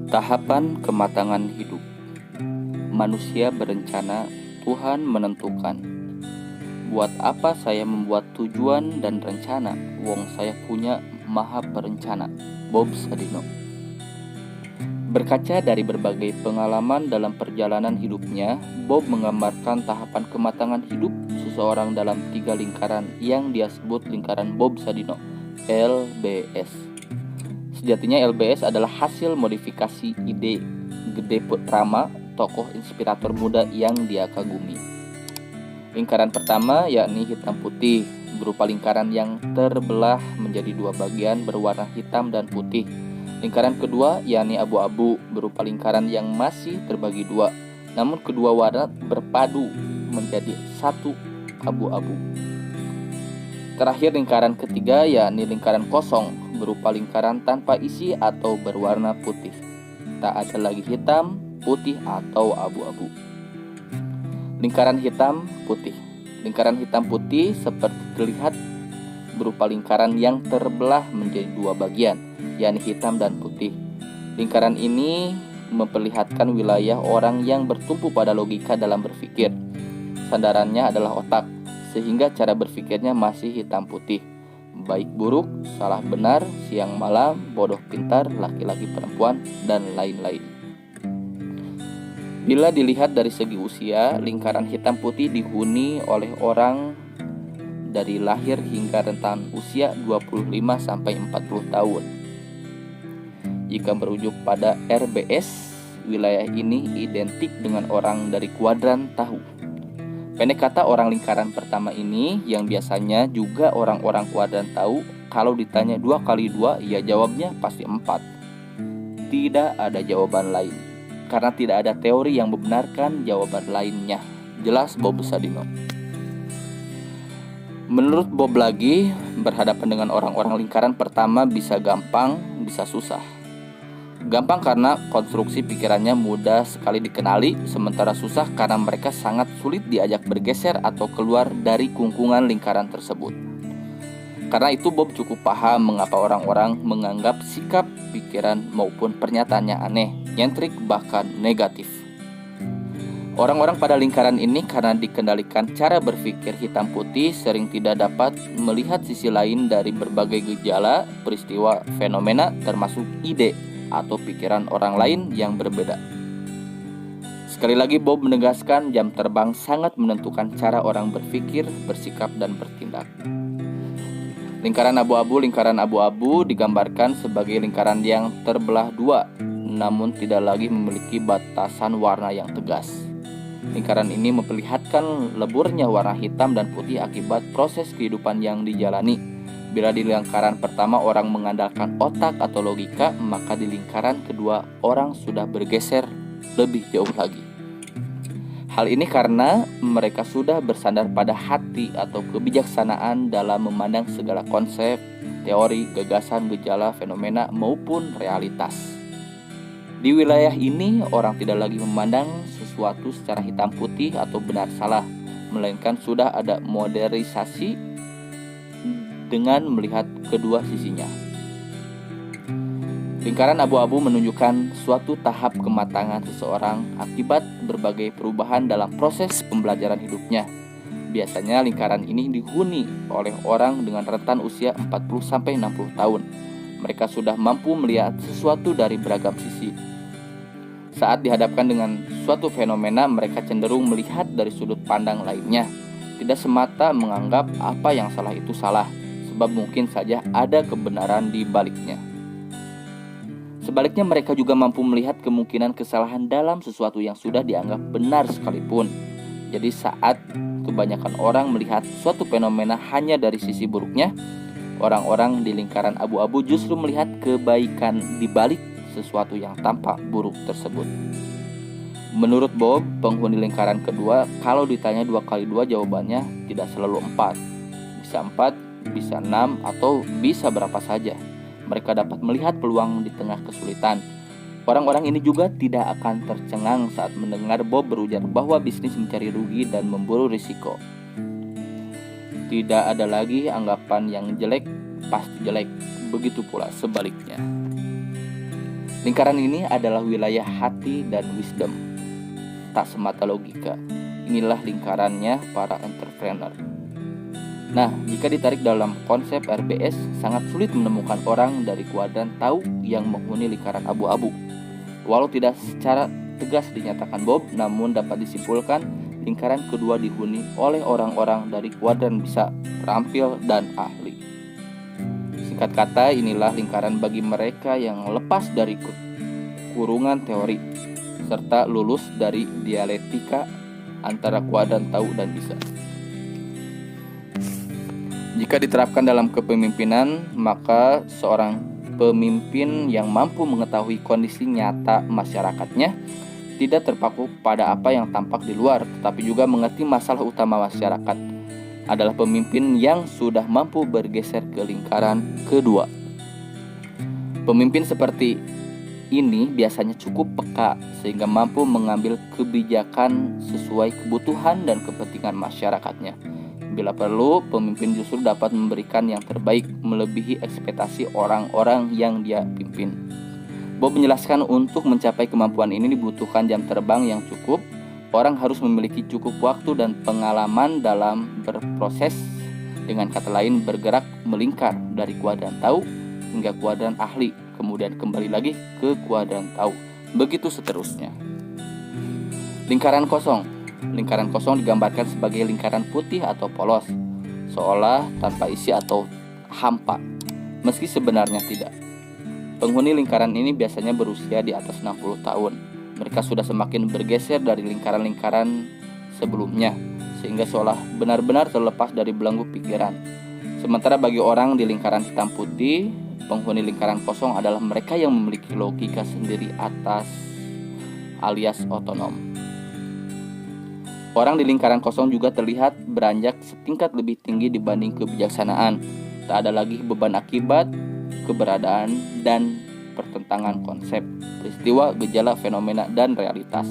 Tahapan kematangan hidup. Manusia berencana, Tuhan menentukan. Buat apa saya membuat tujuan dan rencana, wong saya punya maha perencana. Bob Sadino. Berkaca dari berbagai pengalaman dalam perjalanan hidupnya, Bob menggambarkan tahapan kematangan hidup seseorang dalam 3 lingkaran yang dia sebut lingkaran Bob Sadino, LBS. Sejatinya LBS adalah hasil modifikasi ide Gede Putrama, tokoh inspirator muda yang dia kagumi. Lingkaran pertama yakni hitam putih, berupa lingkaran yang terbelah menjadi 2 bagian berwarna hitam dan putih. Lingkaran kedua yakni abu-abu, berupa lingkaran yang masih terbagi 2, namun kedua warna berpadu menjadi satu abu-abu. Terakhir lingkaran ketiga yakni lingkaran kosong, berupa lingkaran tanpa isi atau berwarna putih. Tak ada lagi hitam, putih atau abu-abu. Lingkaran hitam putih. Lingkaran hitam putih seperti terlihat berupa lingkaran yang terbelah menjadi 2 bagian, yakni hitam dan putih. Lingkaran ini memperlihatkan wilayah orang yang bertumpu pada logika dalam berpikir. Sandarannya adalah otak, sehingga cara berpikirnya masih hitam putih. Baik buruk, salah benar, siang malam, bodoh pintar, laki-laki perempuan, dan lain-lain. Bila dilihat dari segi usia, lingkaran hitam putih dihuni oleh orang dari lahir hingga rentan usia 25-40 tahun. Jika merujuk pada RBS, wilayah ini identik dengan orang dari kuadran tahu. Pendek kata, orang lingkaran pertama ini yang biasanya juga orang-orang kuadran tahu, kalau ditanya 2 kali 2, ya jawabnya pasti 4. Tidak ada jawaban lain, karena tidak ada teori yang membenarkan jawaban lainnya. Jelas Bob Sadino. Menurut Bob lagi, berhadapan dengan orang-orang lingkaran pertama bisa gampang, bisa susah. Gampang karena konstruksi pikirannya mudah sekali dikenali, sementara susah karena mereka sangat sulit diajak bergeser atau keluar dari kungkungan lingkaran tersebut. Karena itu Bob cukup paham mengapa orang-orang menganggap sikap, pikiran maupun pernyataannya aneh, nyentrik, bahkan negatif. Orang-orang pada lingkaran ini karena dikendalikan cara berpikir hitam putih sering tidak dapat melihat sisi lain dari berbagai gejala, peristiwa, fenomena, termasuk ide atau pikiran orang lain yang berbeda. Sekali lagi Bob menegaskan jam terbang sangat menentukan cara orang berpikir, bersikap, dan bertindak. Lingkaran abu-abu digambarkan sebagai lingkaran yang terbelah 2, namun tidak lagi memiliki batasan warna yang tegas. Lingkaran ini memperlihatkan leburnya warna hitam dan putih akibat proses kehidupan yang dijalani. Bila di lingkaran pertama orang mengandalkan otak atau logika, maka di lingkaran kedua orang sudah bergeser lebih jauh lagi. Hal ini karena mereka sudah bersandar pada hati atau kebijaksanaan dalam memandang segala konsep, teori, gagasan, gejala, fenomena maupun realitas. Di wilayah ini orang tidak lagi memandang sesuatu secara hitam putih atau benar salah, melainkan sudah ada modernisasi dengan melihat kedua sisinya. Lingkaran abu-abu menunjukkan suatu tahap kematangan seseorang akibat berbagai perubahan dalam proses pembelajaran hidupnya. Biasanya lingkaran ini dihuni oleh orang dengan rentan usia 40-60 tahun. Mereka sudah mampu melihat sesuatu dari beragam sisi. Saat dihadapkan dengan suatu fenomena, mereka cenderung melihat dari sudut pandang lainnya, tidak semata menganggap apa yang salah itu salah, sebab mungkin saja ada kebenaran di baliknya. Sebaliknya mereka juga mampu melihat kemungkinan kesalahan dalam sesuatu yang sudah dianggap benar sekalipun. Jadi saat kebanyakan orang melihat suatu fenomena hanya dari sisi buruknya, orang-orang di lingkaran abu-abu justru melihat kebaikan di balik sesuatu yang tampak buruk tersebut. Menurut Bob, penghuni lingkaran kedua, kalau ditanya 2 kali 2 jawabannya tidak selalu 4. Bisa 4, bisa 6, atau bisa berapa saja. Mereka dapat melihat peluang di tengah kesulitan. Orang-orang ini juga tidak akan tercengang saat mendengar Bob berujar bahwa bisnis mencari rugi dan memburu risiko. Tidak ada lagi anggapan yang jelek pasti jelek, begitu pula sebaliknya. Lingkaran ini adalah wilayah hati dan wisdom, tak semata logika. Inilah lingkarannya para entrepreneur. Nah, jika ditarik dalam konsep RBS, sangat sulit menemukan orang dari kuadran tahu yang menghuni lingkaran abu-abu. Walau tidak secara tegas dinyatakan Bob, namun dapat disimpulkan lingkaran kedua dihuni oleh orang-orang dari kuadran bisa, terampil, dan ahli. Singkat kata, inilah lingkaran bagi mereka yang lepas dari kurungan teori, serta lulus dari dialektika antara kuadran tahu dan bisa. Jika diterapkan dalam kepemimpinan, maka seorang pemimpin yang mampu mengetahui kondisi nyata masyarakatnya tidak terpaku pada apa yang tampak di luar, tetapi juga mengerti masalah utama masyarakat, adalah pemimpin yang sudah mampu bergeser ke lingkaran kedua. Pemimpin seperti ini biasanya cukup peka sehingga mampu mengambil kebijakan sesuai kebutuhan dan kepentingan masyarakatnya. Bila perlu, pemimpin justru dapat memberikan yang terbaik melebihi ekspektasi orang-orang yang dia pimpin. Bob menjelaskan untuk mencapai kemampuan ini dibutuhkan jam terbang yang cukup. Orang harus memiliki cukup waktu dan pengalaman dalam berproses. Dengan kata lain, bergerak melingkar dari kuadran tahu hingga kuadran ahli, kemudian kembali lagi ke kuadran tahu. Begitu seterusnya. Lingkaran kosong. Lingkaran kosong digambarkan sebagai lingkaran putih atau polos, seolah tanpa isi atau hampa, meski sebenarnya tidak. Penghuni lingkaran ini biasanya berusia di atas 60 tahun. Mereka sudah semakin bergeser dari lingkaran-lingkaran sebelumnya, sehingga seolah benar-benar terlepas dari belenggu pikiran. Sementara bagi orang di lingkaran hitam putih, penghuni lingkaran kosong adalah mereka yang memiliki logika sendiri atas alias otonom. Orang di lingkaran kosong juga terlihat beranjak setingkat lebih tinggi dibanding kebijaksanaan. Tak ada lagi beban akibat, keberadaan, dan pertentangan konsep, peristiwa, gejala, fenomena, dan realitas.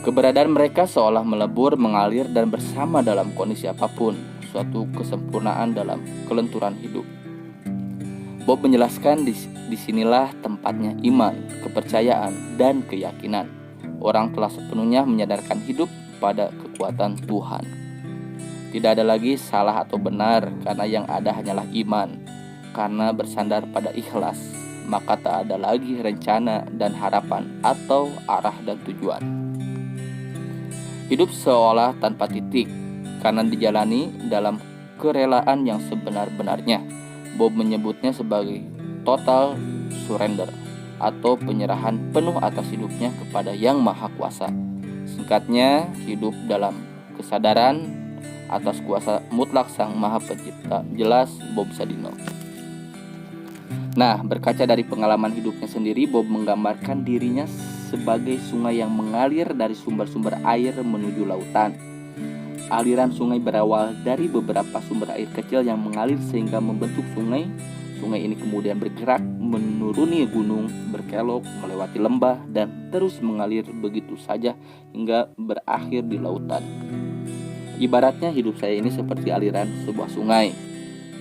Keberadaan mereka seolah melebur, mengalir, dan bersama dalam kondisi apapun, suatu kesempurnaan dalam kelenturan hidup. Bob menjelaskan disinilah tempatnya iman, kepercayaan, dan keyakinan. Orang telah sepenuhnya menyadarkan hidup pada kekuatan Tuhan. Tidak ada lagi salah atau benar, karena yang ada hanyalah iman. Karena bersandar pada ikhlas, maka tak ada lagi rencana dan harapan atau arah dan tujuan. Hidup seolah tanpa titik, karena dijalani dalam kerelaan yang sebenar-benarnya. Bob menyebutnya sebagai total surrender, atau penyerahan penuh atas hidupnya kepada Yang Maha Kuasa. Singkatnya, hidup dalam kesadaran atas kuasa mutlak Sang Maha Pencipta. Jelas Bob Sadino. Nah, berkaca dari pengalaman hidupnya sendiri, Bob menggambarkan dirinya sebagai sungai yang mengalir dari sumber-sumber air menuju lautan. Aliran sungai berawal dari beberapa sumber air kecil yang mengalir sehingga membentuk sungai. Sungai ini kemudian bergerak menuruni gunung, berkelok, melewati lembah, dan terus mengalir begitu saja hingga berakhir di lautan. Ibaratnya hidup saya ini seperti aliran sebuah sungai.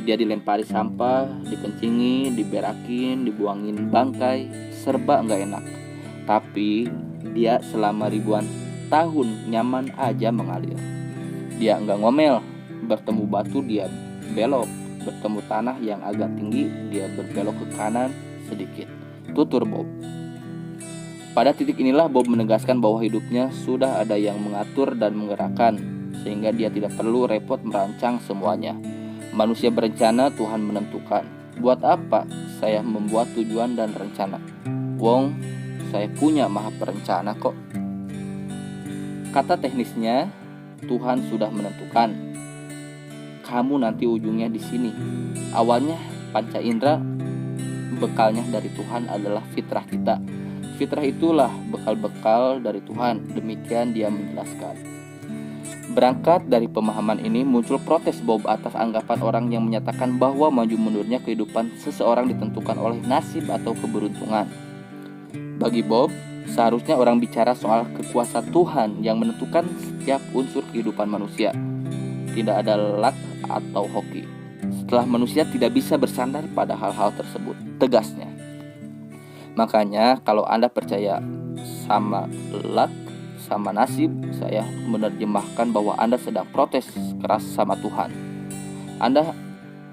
Dia dilempari sampah, dikencingi, diberakin, dibuangin bangkai, serba nggak enak. Tapi dia selama ribuan tahun nyaman aja mengalir. Dia nggak ngomel, bertemu batu dia belok, bertemu tanah yang agak tinggi dia berbelok ke kanan sedikit. Tutur Bob. Pada titik inilah Bob menegaskan bahwa hidupnya sudah ada yang mengatur dan menggerakkan, sehingga dia tidak perlu repot merancang semuanya. Manusia berencana, Tuhan menentukan. Buat apa saya membuat tujuan dan rencana? Wong, saya punya Maha Perencana kok. Kata teknisnya, Tuhan sudah menentukan. Kamu nanti ujungnya di sini. Awalnya panca indera, bekalnya dari Tuhan adalah fitrah kita. Fitrah itulah bekal-bekal dari Tuhan. Demikian dia menjelaskan. Berangkat dari pemahaman ini muncul protes Bob atas anggapan orang yang menyatakan bahwa maju mundurnya kehidupan seseorang ditentukan oleh nasib atau keberuntungan. Bagi Bob, seharusnya orang bicara soal kekuasaan Tuhan yang menentukan setiap unsur kehidupan manusia. Tidak ada luck atau hoki. Setelah manusia tidak bisa bersandar pada hal-hal tersebut, tegasnya. Makanya kalau Anda percaya sama luck, sama nasib, saya menerjemahkan bahwa Anda sedang protes keras sama Tuhan. Anda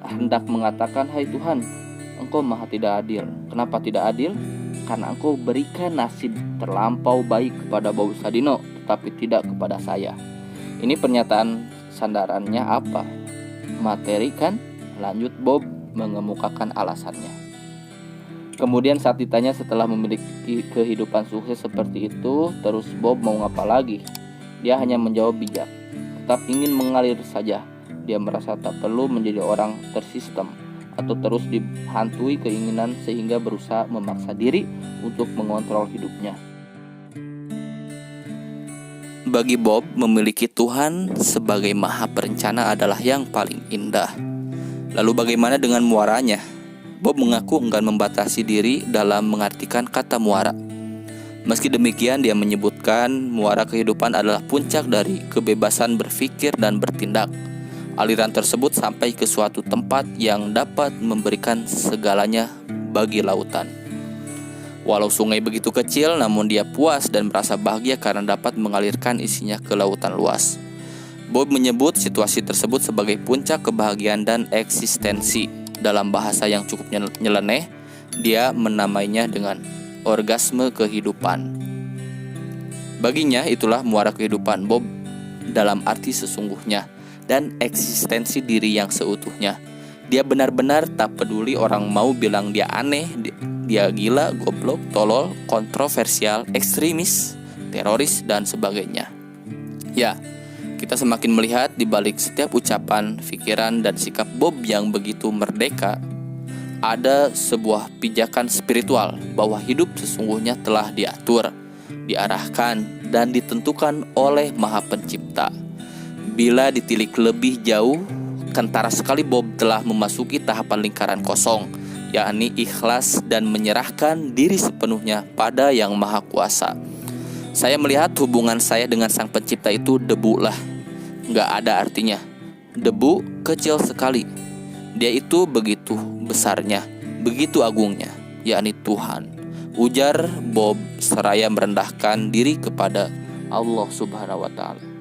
hendak mengatakan, "Hai Tuhan, Engkau maha tidak adil." Kenapa tidak adil? Karena Engkau berikan nasib terlampau baik kepada Bob Sadino, tetapi tidak kepada saya. Ini pernyataan sandarannya apa? Materi kan? Lanjut Bob mengemukakan alasannya. Kemudian saat ditanya setelah memiliki kehidupan sukses seperti itu, terus Bob mau ngapa lagi? Dia hanya menjawab bijak, tetap ingin mengalir saja. Dia merasa tak perlu menjadi orang tersistem atau terus dihantui keinginan sehingga berusaha memaksa diri untuk mengontrol hidupnya. Bagi Bob, memiliki Tuhan sebagai maha perencana adalah yang paling indah. Lalu bagaimana dengan muaranya? Bob mengaku enggan membatasi diri dalam mengartikan kata muara. Meski demikian, dia menyebutkan muara kehidupan adalah puncak dari kebebasan berpikir dan bertindak. Aliran tersebut sampai ke suatu tempat yang dapat memberikan segalanya bagi lautan. Walau sungai begitu kecil, namun dia puas dan merasa bahagia karena dapat mengalirkan isinya ke lautan luas. Bob menyebut situasi tersebut sebagai puncak kebahagiaan dan eksistensi. Dalam bahasa yang cukup nyeleneh, dia menamainya dengan orgasme kehidupan. Baginya itulah muara kehidupan Bob dalam arti sesungguhnya dan eksistensi diri yang seutuhnya. Dia benar-benar tak peduli orang mau bilang dia aneh, dia gila, goblok, tolol, kontroversial, ekstremis, teroris, dan sebagainya. Ya, kita semakin melihat di balik setiap ucapan, pikiran, dan sikap Bob yang begitu merdeka, ada sebuah pijakan spiritual bahwa hidup sesungguhnya telah diatur, diarahkan, dan ditentukan oleh Maha Pencipta. Bila ditilik lebih jauh, kentara sekali Bob telah memasuki tahapan lingkaran kosong, yakni ikhlas dan menyerahkan diri sepenuhnya pada Yang Maha Kuasa. Saya melihat hubungan saya dengan Sang Pencipta itu debu lah, gak ada artinya. Debu kecil sekali. Dia itu begitu besarnya, begitu agungnya, yakni Tuhan, ujar Bob seraya merendahkan diri kepada Allah Subhanahu wa Ta'ala.